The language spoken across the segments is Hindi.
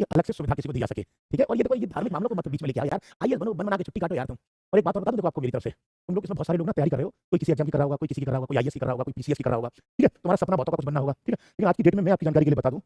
ये अलग से सुविधा किसी को दी जा सके, ठीक है। और ये देखो ये धार्मिक मामलों को मत बीच में लेके आओ यार, आईएएस बनो, बन बना के छुट्टी काटो यार तुम। और एक बात और बता दूं देखो आपको मेरी तरफ से, तुम लोग इसमें बहुत सारे लोग ना तैयारी कर रहे हो, कोई किसी एग्जाम की कर रहा होगा, कोई किसी की कर रहा होगा, कोई आईएएस की कर रहा होगा, कोई पीसीएस की कर रहा होगा, ठीक है। तुम्हारा सपना बहुतों का कुछ बनना होगा, ठीक है। लेकिन आज की डेट में मैं आपकी जानकारी के लिए बता दूं,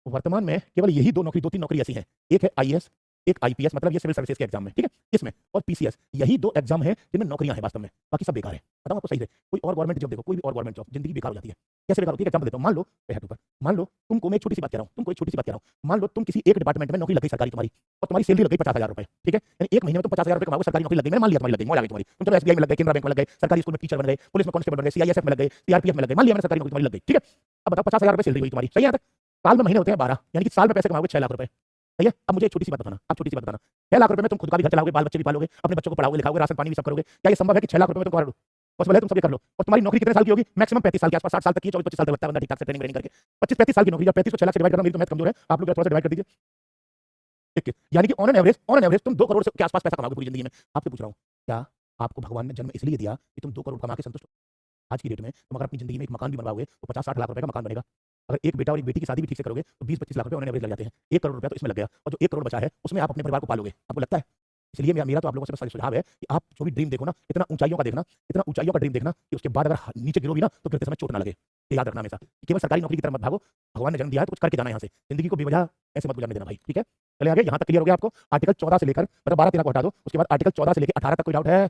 वर्तमान में केवल यही दो तीन नौकरी ऐसी हैं, एक है आईएएस, एक आईपीएस, मतलब ये सिविल सर्विसेज के एग्जाम में, ठीक है, इसमें, और पीसीएस, यही दो एग्जाम है जिनमें नौकरियां हैं वास्तव में, बाकी सब बेकार है। बताऊं आपको सही से, कोई और गवर्नमेंट जॉब देखो, कोई भी और गवर्नमेंट जॉब, जिंदगी बेकार हो जाती है। कैसे बेकार होती है, एग्जाम्पल देता हूं, मान लो ऊपर, मान लो तुमको, मैं एक छोटी सी बात कह रहा हूं, तुमको एक छोटी सी बात कह रहा हूं, मान लो तुम किसी एक डिपार्टमेंट में नौकरी लग गई सरकारी तुम्हारी, और तुम्हारी सैलरी लग गई 50,000 रुपए, ठीक है, यानी एक महीने में तुम 50,000 रुपए कमाओगे, सरकारी नौकरी लग गई, मैंने मान लिया तुम्हारी लग गई, मौज आ गई तुम्हारी, तुम चलो एसबीआई में लग गए, केनरा बैंक में लग गए, सरकारी स्कूल में टीचर बन गए, पुलिस में कांस्टेबल बन गए, सीआईएसएफ में लग गए, सीआरपीएफ में लग गए, मान लिया मैंने सरकारी नौकरी तुम्हारी लग गई, ठीक है। अब बताओ 50,000 रुपए सैलरी हुई तुम्हारी, सही है। तक साल में महीने होते हैं 12, यानी कि साल में पैसे कमाओगे 6 लाख रुपए, सही है। अब मुझे एक छोटी सी बात बताना, आप छोटी सी बात बताना, 6 लाख रुपए में तुम खुद का भी घर चलाओगे, बाल बच्चे भी पालोगे, अपने बच्चों को पढ़ाओगे लिखाओगे, राशन पानी भी सब करोगे, क्या ये संभव है कि 6 लाख रुपए में तुम कर लो? पॉसिबल है, तुम सब ये कर लो। और तुम्हारी नौकरी कितने साल की होगी? मैक्सिमम 35 साल के आसपास, 60 साल तक की, 24-25 साल तक लगता है बंदा ठीक ठाक से ट्रेनिंग व्रेनिंग करके। 25-35 साल की नौकरी, जब 35 को 6 लाख से डिवाइड करना, मेरी तो मैथ कमजोर है, आप लोग थोड़ा सा डिवाइड कर दीजिए, ठीक है। यानी कि ऑन एन एवरेज तुम 2 करोड़ के आसपास पैसा कमाओगे पूरी जिंदगी में। आपसे पूछ रहा हूँ, क्या आपको भगवान ने जन्म इसलिए दिया कि तुम 2 करोड़ कमा के संतुष्ट हो? आज की डेट में तुम अगर अपनी जिंदगी में एक मकान भी बनवाओगे तो 50-60 लाख रुपए का मकान बनेगा। अगर एक बेटा और एक बेटी की शादी भी ठीक से करोगे तो 20-25 लाख रुपए ऑन एवरेज लग जाते हैं। 1 करोड़ रुपया तो इसमें लग गया, और जो 1 करोड़ बचा है उसमें आप अपने परिवार को पालोगे, आपको लगता है? इसलिए मेरा तो आप लोगों से बस सुझाव है कि आप जो भी ड्रीम देखो ना, इतना ऊंचाइयों का देखना, इतना ऊंचाइयों का ड्रीम देखना कि उसके बाद अगर नीचे गिरो भी ना तो गिरते समय चोट ना लगे। ये याद रखना हमेशा, केवल सरकारी नौकरी की तरफ मत भागो। भगवान ने जन्म दिया है तो कुछ करके जाना है यहाँ से, जिंदगी को बेवजह ऐसे मत गुजारने देना भाई, ठीक है। चले आगे, यहाँ तक क्लियर हो गया आपको? आर्टिकल 14 से लेकर, मतलब 12-13 को हटा दो, उसके बाद आर्टिकल 14 से लेकर 18 तक कोई डाउट है?